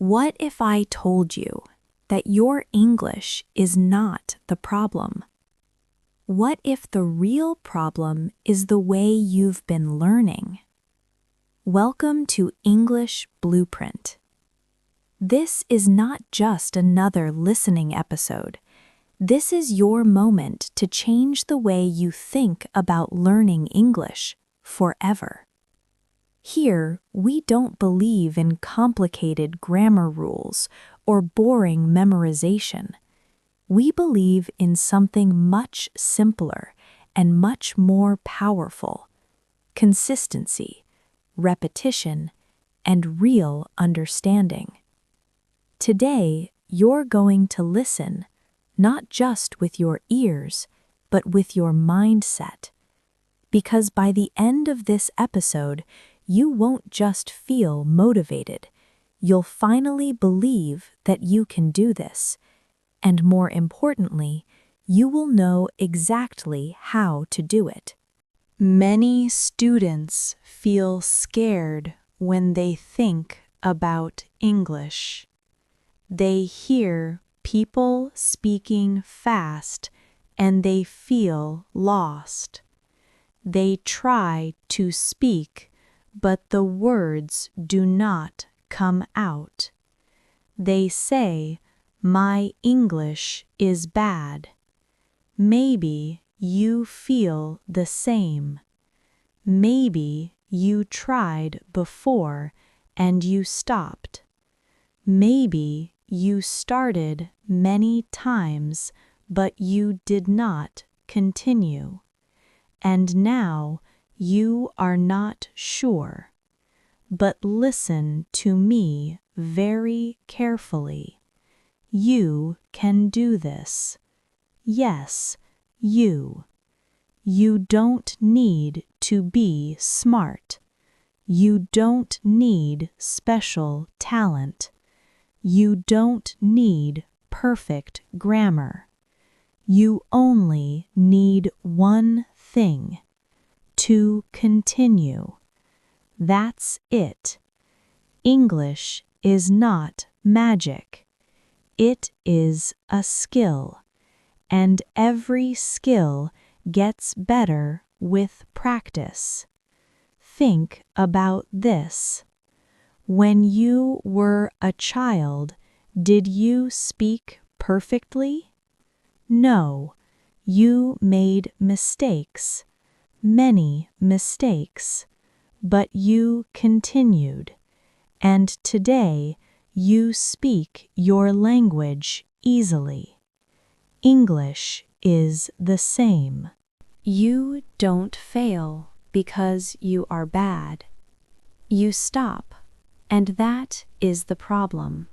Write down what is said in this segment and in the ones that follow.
What if I told you that your English is not the problem? What if the real problem is the way you've been learning? Welcome to English Blueprint. This is not just another listening episode. This is your moment to change the way you think about learning English forever. Here, we don't believe in complicated grammar rules or boring memorization. We believe in something much simpler and much more powerful: consistency, repetition, and real understanding. Today, you're going to listen, not just with your ears, but with your mindset. Because by the end of this episode, you won't just feel motivated. You'll finally believe that you can do this. And more importantly, you will know exactly how to do it. Many students feel scared when they think about English. They hear people speaking fast and they feel lost. They try to speak, but the words do not come out. They say, "My English is bad." Maybe you feel the same. Maybe you tried before and you stopped. Maybe you started many times, but you did not continue. And now you are not sure. But listen to me very carefully. You can do this. Yes, you. You don't need to be smart. You don't need special talent. You don't need perfect grammar. You only need one thing: to continue. That's it. English is not magic. It is a skill, and every skill gets better with practice. Think about this. When you were a child, did you speak perfectly? No, you made mistakes. Many mistakes, but you continued, and today you speak your language easily. English is the same. You don't fail because you are bad. You stop, and that is the problem.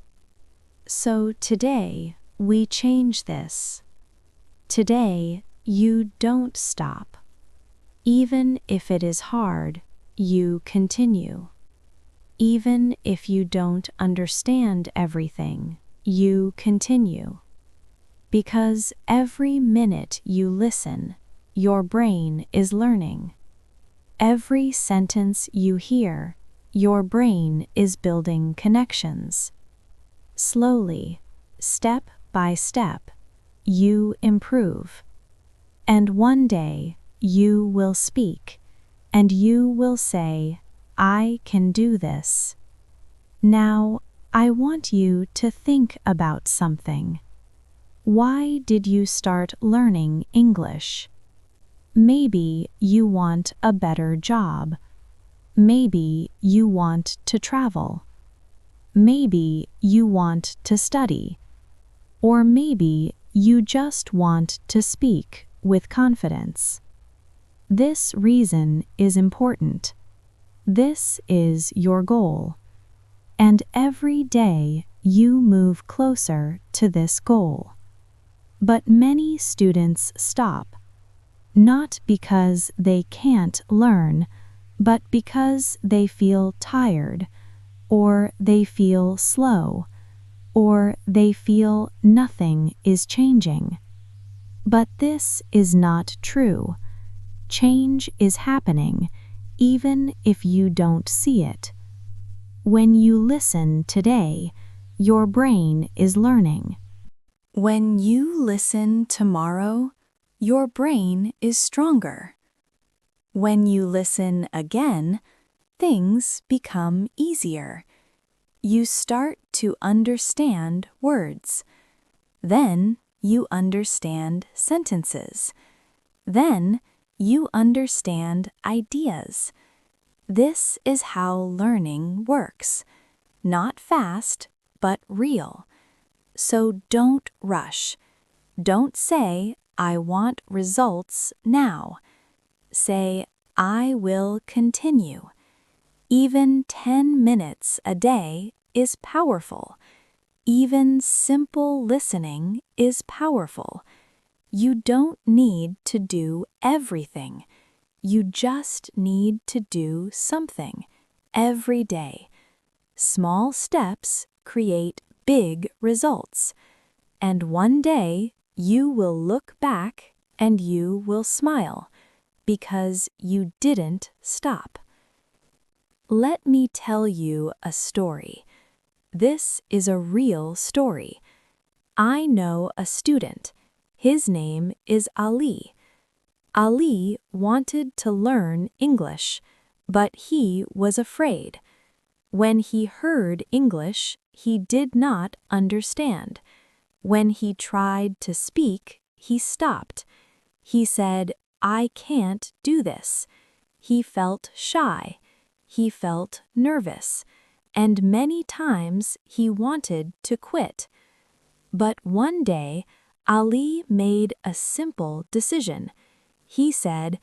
So today we change this. Today you don't stop. Even if it is hard, you continue. Even if you don't understand everything, you continue. Because every minute you listen, your brain is learning. Every sentence you hear, your brain is building connections. Slowly, step by step, you improve. And one day, you will speak, and you will say, "I can do this." Now, I want you to think about something. Why did you start learning English? Maybe you want a better job. Maybe you want to travel. Maybe you want to study. Or maybe you just want to speak with confidence. This reason is important. This is your goal. And every day you move closer to this goal. But many students stop, not because they can't learn, but because they feel tired, or they feel slow, or they feel nothing is changing. But this is not true. Change is happening, even if you don't see it. When you listen today, your brain is learning. When you listen tomorrow, your brain is stronger. When you listen again, things become easier. You start to understand words. Then you understand sentences. Then you understand ideas. This is how learning works. Not fast, but real. So don't rush. Don't say, I want results now. Say, I will continue. Even 10 minutes a day is powerful. Even simple listening is powerful. You don't need to do everything. You just need to do something every day. Small steps create big results. And one day you will look back and you will smile because you didn't stop. Let me tell you a story. This is a real story. I know a student. His name is Ali. Ali wanted to learn English, but he was afraid. When he heard English, he did not understand. When he tried to speak, he stopped. He said, I can't do this. He felt shy. He felt nervous. And many times he wanted to quit. But one day, Ali made a simple decision. He said,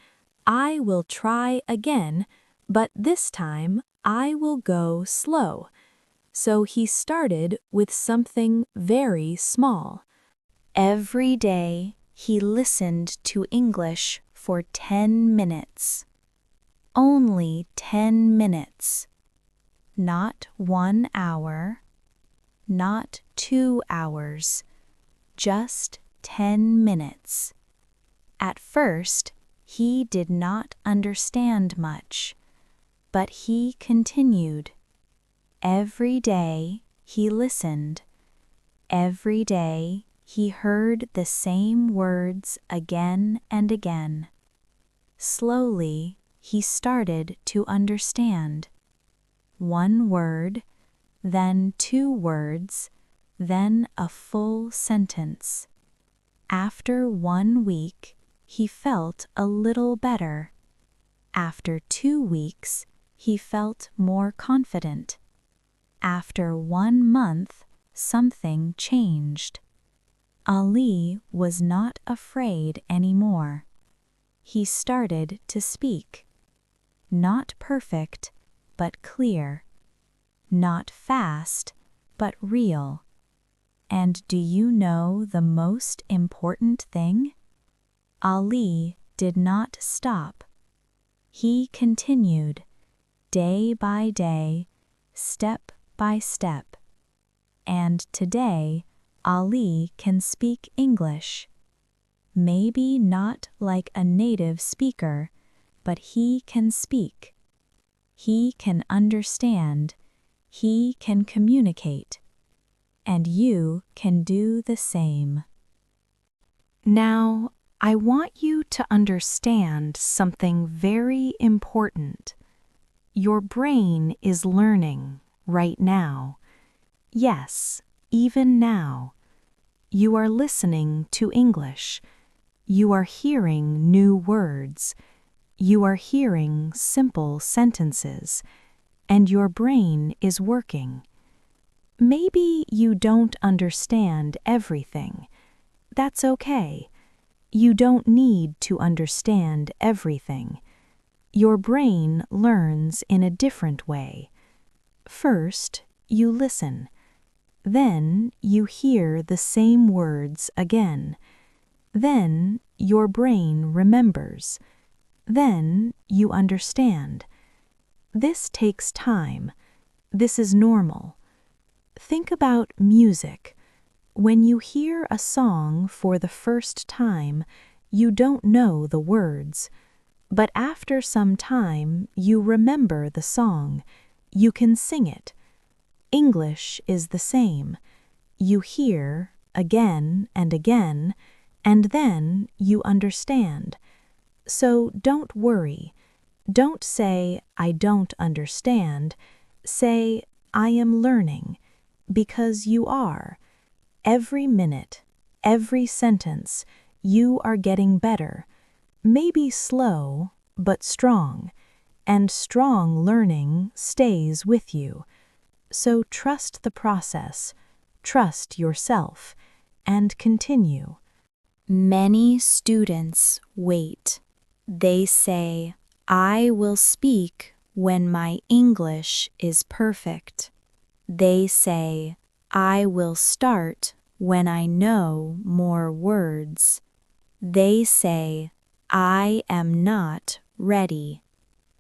I will try again, but this time I will go slow. So he started with something very small. Every day he listened to English for 10 minutes. Only 10 minutes. Not 1 hour, not 2 hours, just 10 minutes. At first, he did not understand much, but he continued. Every day he listened. Every day he heard the same words again and again. Slowly, he started to understand. 1 word, then 2 words, then a full sentence. After 1 week, he felt a little better. After 2 weeks, he felt more confident. After 1 month, something changed. Ali was not afraid anymore. He started to speak. Not perfect, but clear. Not fast, but real. And do you know the most important thing? Ali did not stop. He continued, day by day, step by step. And today, Ali can speak English. Maybe not like a native speaker, but he can speak. He can understand. He can communicate. And you can do the same. Now, I want you to understand something very important. Your brain is learning right now. Yes, even now. You are listening to English. You are hearing new words. You are hearing simple sentences. And your brain is working. Maybe you don't understand everything. That's okay. You don't need to understand everything. Your brain learns in a different way. First, you listen. Then you hear the same words again. Then your brain remembers. Then you understand. This takes time. This is normal. Think about music. When you hear a song for the first time, you don't know the words. But after some time, you remember the song. You can sing it. English is the same. You hear again and again, and then you understand. So don't worry. Don't say, I don't understand. Say, I am learning, because you are. Every minute, every sentence, you are getting better. Maybe slow, but strong. And strong learning stays with you. So trust the process, trust yourself, and continue. Many students wait. They say, I will speak when my English is perfect. They say, I will start when I know more words. They say, I am not ready.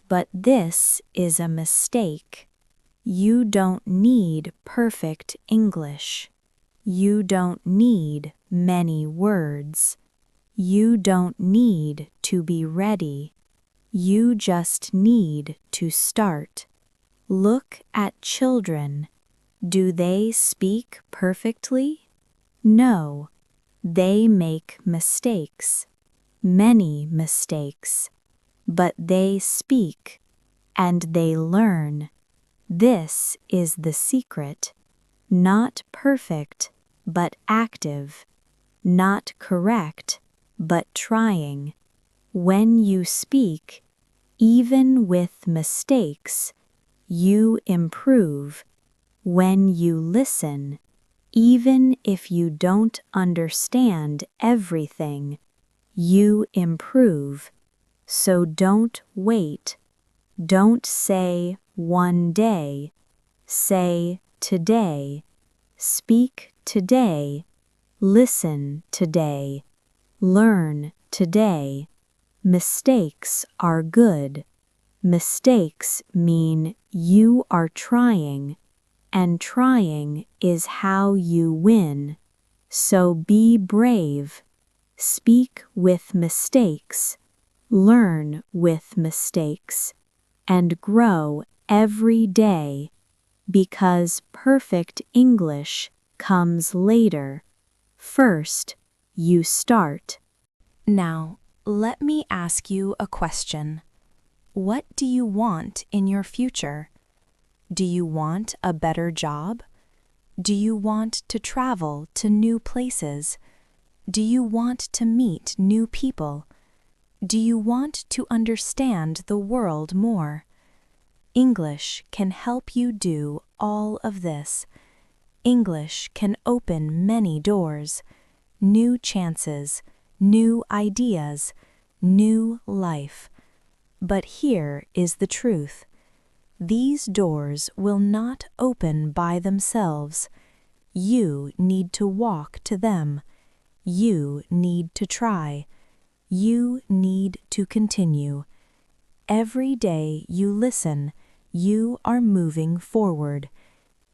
But this is a mistake. You don't need perfect English. You don't need many words. You don't need to be ready. You just need to start. Look at children. Do they speak perfectly? No. They make mistakes, many mistakes, but they speak and they learn. This is the secret. Not perfect, but active. Not correct, but trying. When you speak, even with mistakes, you improve. When you listen, even if you don't understand everything, you improve. So don't wait. Don't say one day. Say today. Speak today. Listen today. Learn today. Mistakes are good. Mistakes mean you are trying, and trying is how you win. So be brave. Speak with mistakes. Learn with mistakes. And grow every day, because perfect English comes later. First, you start. Now, let me ask you a question. What do you want in your future? Do you want a better job? Do you want to travel to new places? Do you want to meet new people? Do you want to understand the world more? English can help you do all of this. English can open many doors, new chances, new ideas, new life. But here is the truth. These doors will not open by themselves. You need to walk to them. You need to try. You need to continue. Every day you listen, you are moving forward.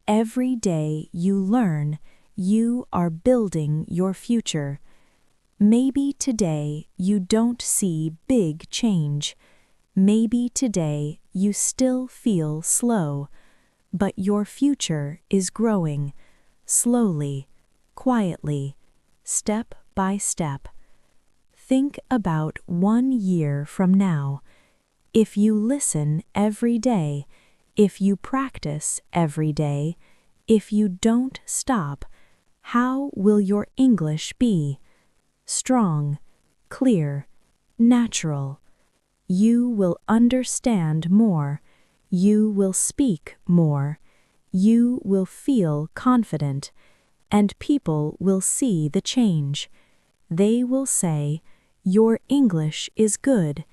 Every day you learn, you are building your future. Maybe today you don't see big change. Maybe today you still feel slow, but your future is growing, slowly, quietly, step by step. Think about 1 year from now. If you listen every day, if you practice every day, if you don't stop, how will your English be? Strong, clear, natural. You will understand more. You will speak more. You will feel confident, and people will see the change. They will say, your English is good,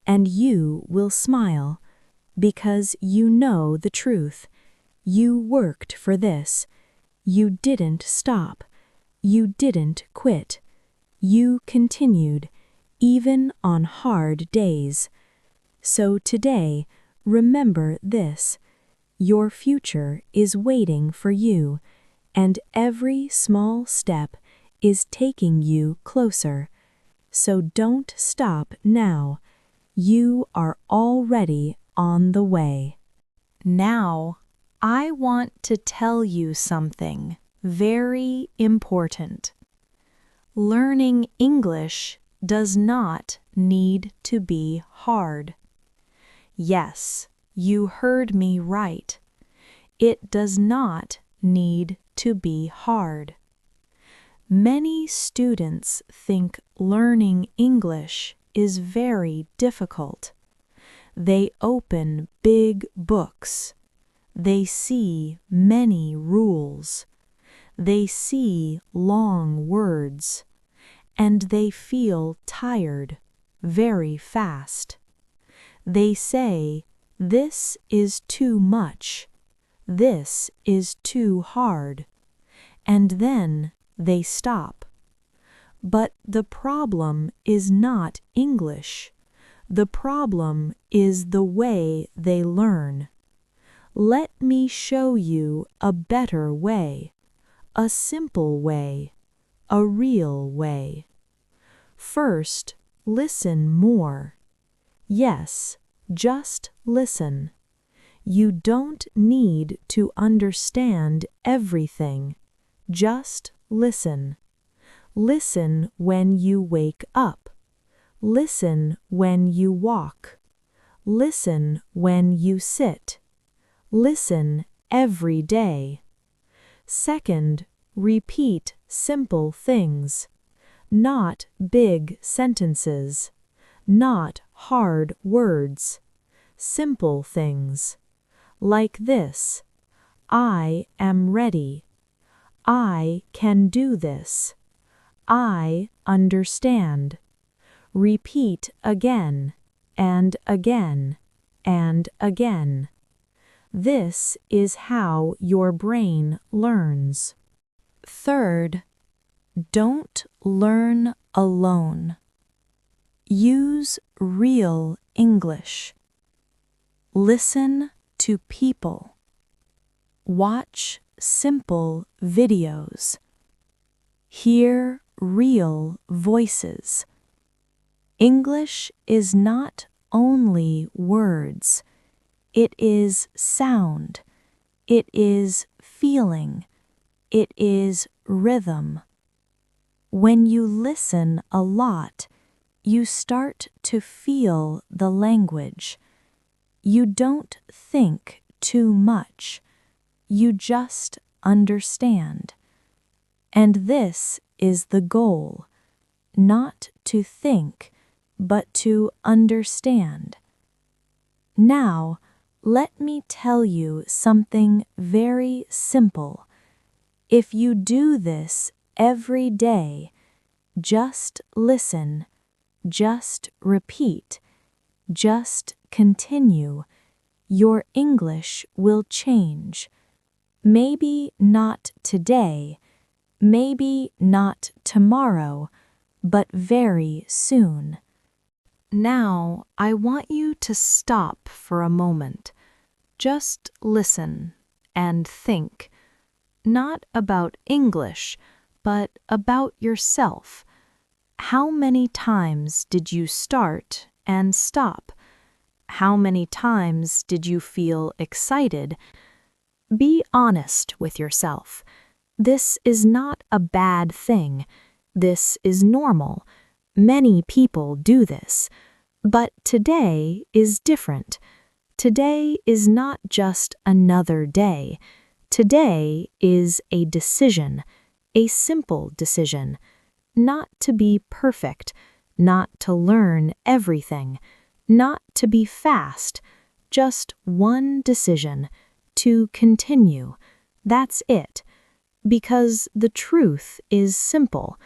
and you will smile, because you know the truth. You worked for this. You didn't stop. You didn't quit. You continued, even on hard days. So today, remember this. Your future is waiting for you, and every small step is taking you closer. So don't stop now. You are already on the way. Now, I want to tell you something very important. Learning English does not need to be hard. Yes, you heard me right. It does not need to be hard. Many students think learning English is very difficult. They open big books. They see many rules. They see long words. And they feel tired very fast. They say, "This is too much. This is too hard." And then they stop. But the problem is not English. The problem is the way they learn. Let me show you a better way, a simple way, a real way. First, listen more. Yes, just listen. You don't need to understand everything. Just listen. Listen when you wake up. Listen when you walk. Listen when you sit. Listen every day. Second, repeat simple things, not big sentences, not hard words, simple things. Like this: I am ready. I can do this. I understand. Repeat again and again and again. This is how your brain learns. Third, don't learn alone. Use real English. Listen to people. Watch simple videos. Hear real voices. English is not only words. It is sound. It is feeling. It is rhythm. When you listen a lot, you start to feel the language. You don't think too much. You just understand. And this is the goal, not to think, but to understand. Now, let me tell you something very simple. If you do this every day, just listen, just repeat, just continue, your English will change. Maybe not today, maybe not tomorrow, but very soon. Now, I want you to stop for a moment. Just listen and think, not about English, but about yourself. How many times did you start and stop? How many times did you feel excited? Be honest with yourself. This is not a bad thing. This is normal. Many people do this. But today is different. Today is not just another day. Today is a decision, a simple decision, not to be perfect, not to learn everything, not to be fast, just one decision, to continue. That's it. Because the truth is simple.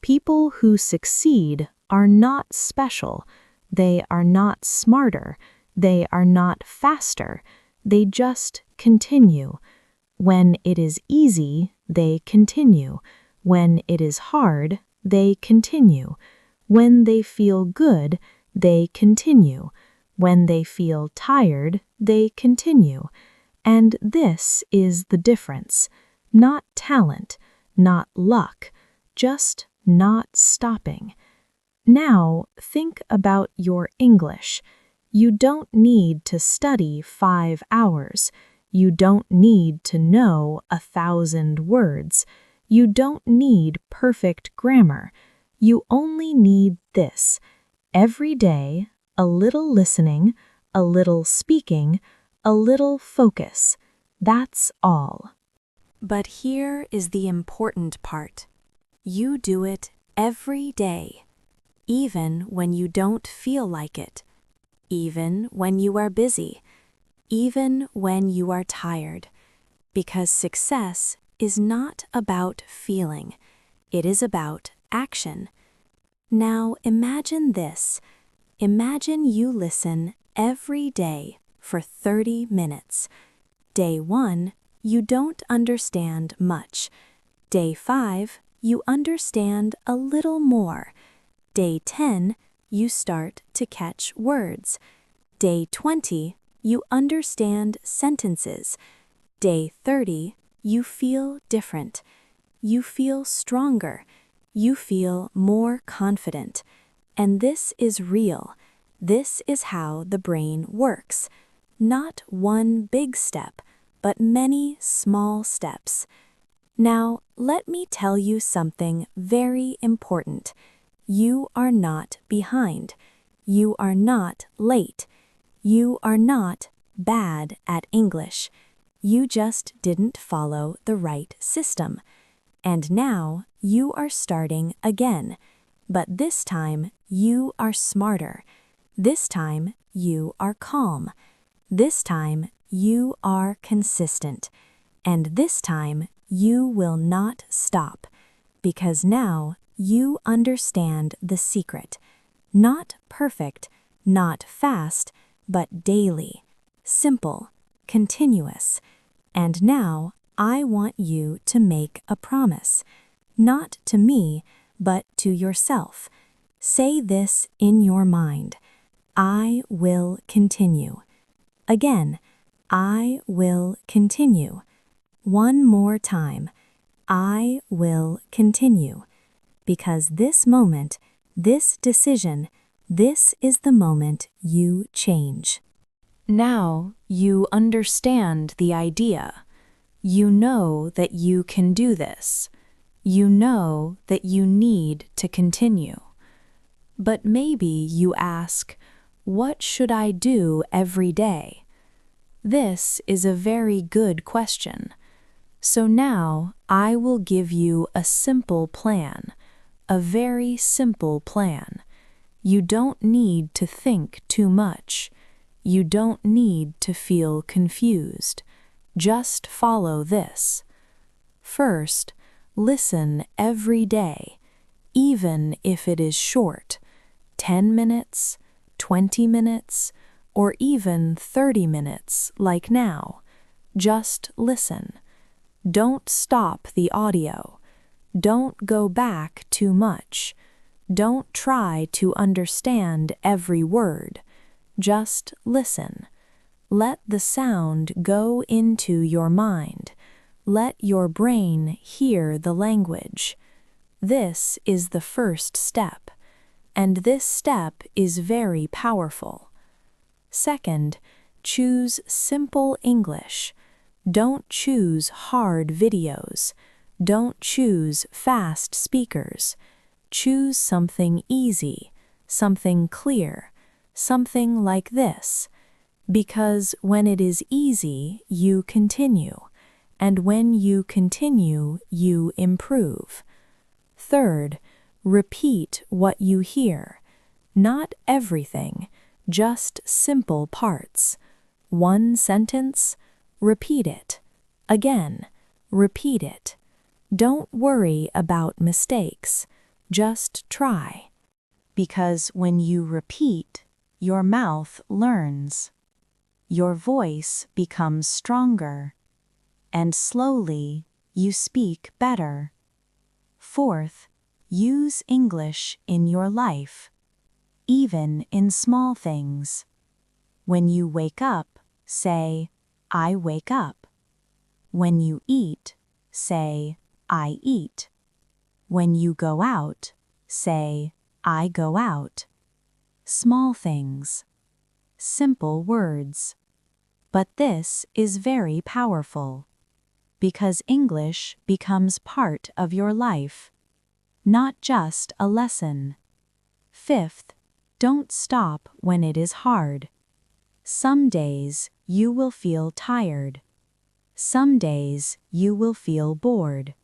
People who succeed are not special. They are not smarter. They are not faster. They just continue. When it is easy, they continue. When it is hard, they continue. When they feel good, they continue. When they feel tired, they continue. And this is the difference. Not talent, not luck, just not stopping. Now think about your English. You don't need to study 5 hours. You don't need to know 1,000 words. You don't need perfect grammar. You only need this. Every day, a little listening, a little speaking, a little focus. That's all. But here is the important part. You do it every day, even when you don't feel like it, even when you are busy, even when you are tired, because success is not about feeling, it is about action. Now imagine this. Imagine you listen every day for 30 minutes. Day 1, you don't understand much. Day 5, you understand a little more. Day 10, you start to catch words. Day 20, you understand sentences. Day 30, you feel different. You feel stronger. You feel more confident. And this is real. This is how the brain works. Not one big step, but many small steps. Now, let me tell you something very important. You are not behind. You are not late. You are not bad at English. You just didn't follow the right system. And now you are starting again. But this time you are smarter. This time you are calm. This time you are consistent. And this time you will not stop. Because now you understand the secret. Not perfect, not fast, but daily, simple, continuous. And now I want you to make a promise, not to me, but to yourself. Say this in your mind. I will continue. Again, I will continue. One more time. I will continue. Because this moment, this decision, this is the moment you change. Now you understand the idea. You know that you can do this. You know that you need to continue. But maybe you ask, what should I do every day? This is a very good question. So now I will give you a simple plan, a very simple plan. You don't need to think too much. You don't need to feel confused. Just follow this. First, listen every day, even if it is short, 10 minutes, 20 minutes, or even 30 minutes like now. Just listen. Don't stop the audio. Don't go back too much. Don't try to understand every word. Just listen. Let the sound go into your mind. Let your brain hear the language. This is the first step, and this step is very powerful. Second, choose simple English. Don't choose hard videos. Don't choose fast speakers. Choose something easy, something clear, something like this. Because when it is easy, you continue. And when you continue, you improve. Third, repeat what you hear. Not everything, just simple parts. One sentence, repeat it. Again, repeat it. Don't worry about mistakes. Just try. Because when you repeat, your mouth learns. Your voice becomes stronger. And slowly, you speak better. Fourth, use English in your life, even in small things. When you wake up, say, I wake up. When you eat, say, I eat. When you go out, say, I go out. Small things. Simple words. But this is very powerful, because English becomes part of your life, not just a lesson. Fifth, don't stop when it is hard. Some days you will feel tired. Some days you will feel bored.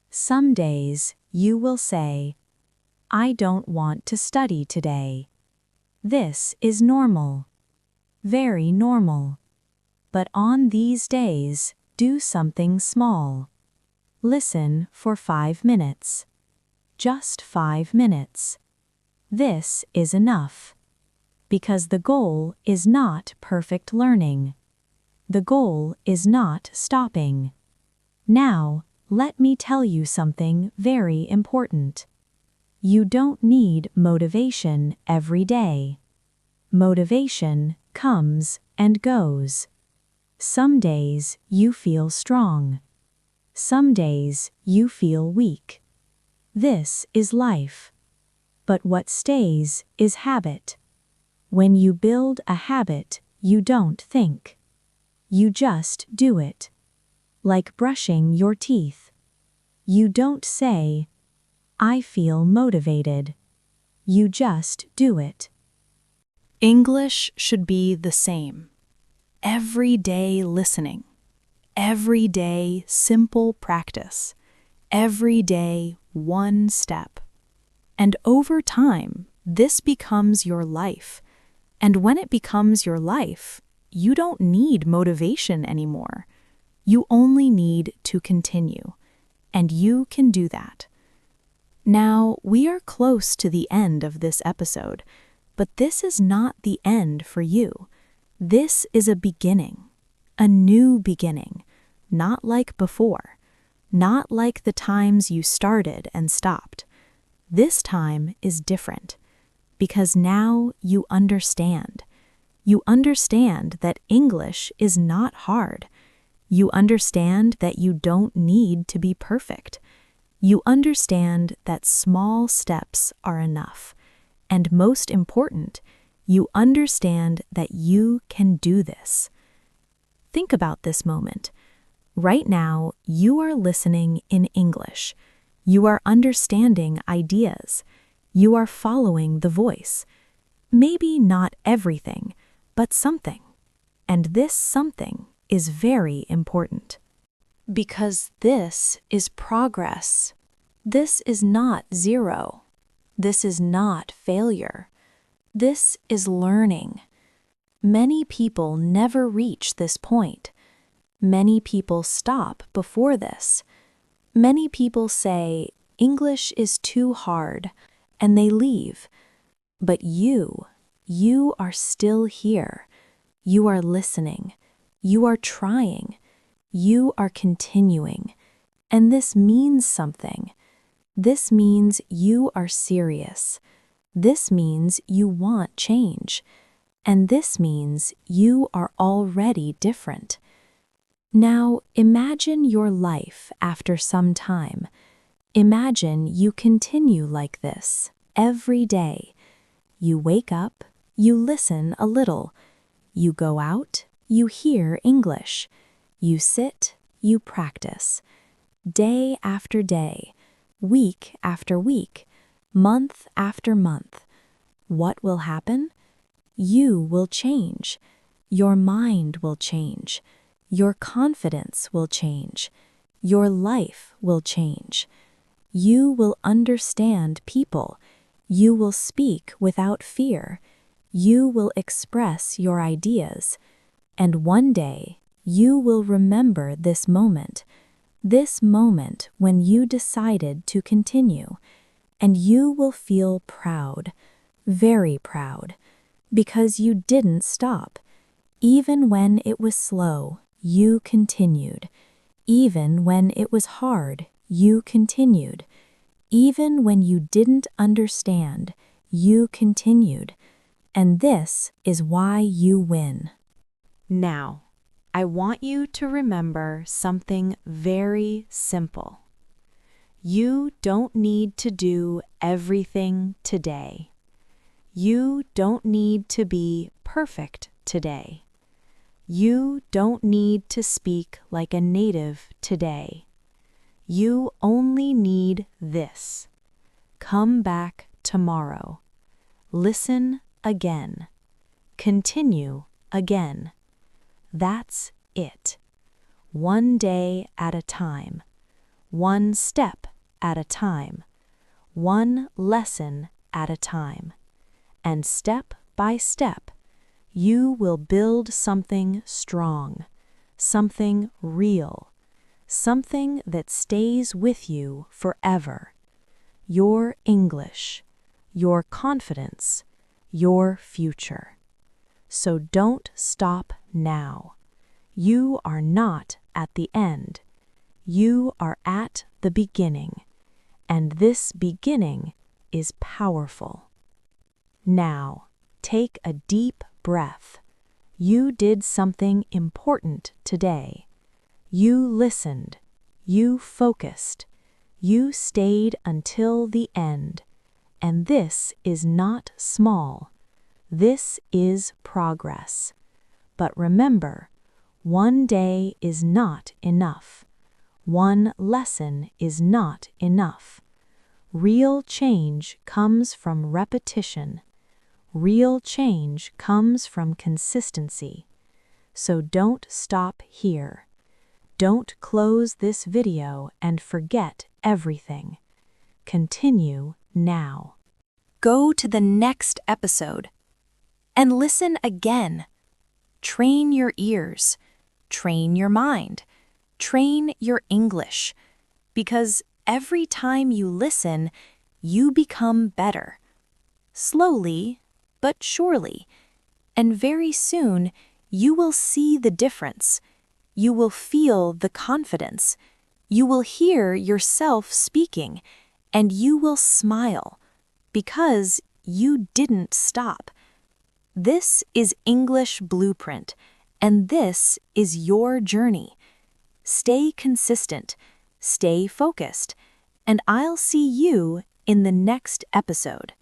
Some days you will say, "I don't want to study today." This is normal. Very normal. But on these days, do something small. Listen for 5 minutes. Just 5 minutes. This is enough. Because the goal is not perfect learning. The goal is not stopping. Now, let me tell you something very important. You don't need motivation every day. Motivation comes and goes. Some days you feel strong. Some days you feel weak. This is life. But what stays is habit. When you build a habit, you don't think. You just do it. Like brushing your teeth. You don't say, "I feel motivated." You just do it. English should be the same. Everyday listening. Everyday simple practice. Everyday one step. And over time, this becomes your life. And when it becomes your life, you don't need motivation anymore. You only need to continue. And you can do that. Now, we are close to the end of this episode, but this is not the end for you. This is a beginning, a new beginning, not like before, not like the times you started and stopped. This time is different, because now you understand. You understand that English is not hard. You understand that you don't need to be perfect. You understand that small steps are enough. And most important, you understand that you can do this. Think about this moment. Right now, you are listening in English. You are understanding ideas. You are following the voice. Maybe not everything, but something. And this something is very important. Because this is progress. This is not zero. This is not failure. This is learning. Many people never reach this point. Many people stop before this. Many people say, "English is too hard," and they leave. But you are still here. You are listening. You are trying. You are continuing. And this means something. This means you are serious. This means you want change. And this means you are already different. Now, imagine your life after some time. Imagine you continue like this every day. You wake up, you listen a little. You go out, you hear English. You sit, you practice. Day after day, week after week, month after month. What will happen? You will change. Your mind will change. Your confidence will change. Your life will change. You will understand people. You will speak without fear. You will express your ideas. And one day, you will remember this moment when you decided to continue. And you will feel proud, very proud, because you didn't stop. Even when it was slow, you continued. Even when it was hard, you continued. Even when you didn't understand, you continued. And this is why you win. Now, I want you to remember something very simple. You don't need to do everything today. You don't need to be perfect today. You don't need to speak like a native today. You only need this. Come back tomorrow. Listen again. Continue again. That's it. One day at a time. One step at a time. One lesson at a time. And step by step, you will build something strong, something real, something that stays with you forever. Your English, your confidence, your future. So don't stop now. You are not at the end. You are at the beginning, and this beginning is powerful. Now, take a deep breath. You did something important today. You listened. You focused. You stayed until the end. And this is not small. This is progress. But remember, one day is not enough. One lesson is not enough. Real change comes from repetition. Real change comes from consistency. So don't stop here. Don't close this video and forget everything. Continue now. Go to the next episode and listen again. Train your ears. Train your mind. Train your English. Because every time you listen, you become better. Slowly, but surely. And very soon, you will see the difference. You will feel the confidence. You will hear yourself speaking, and you will smile, because you didn't stop. This is English Blueprint, and this is your journey. Stay consistent, stay focused, and I'll see you in the next episode.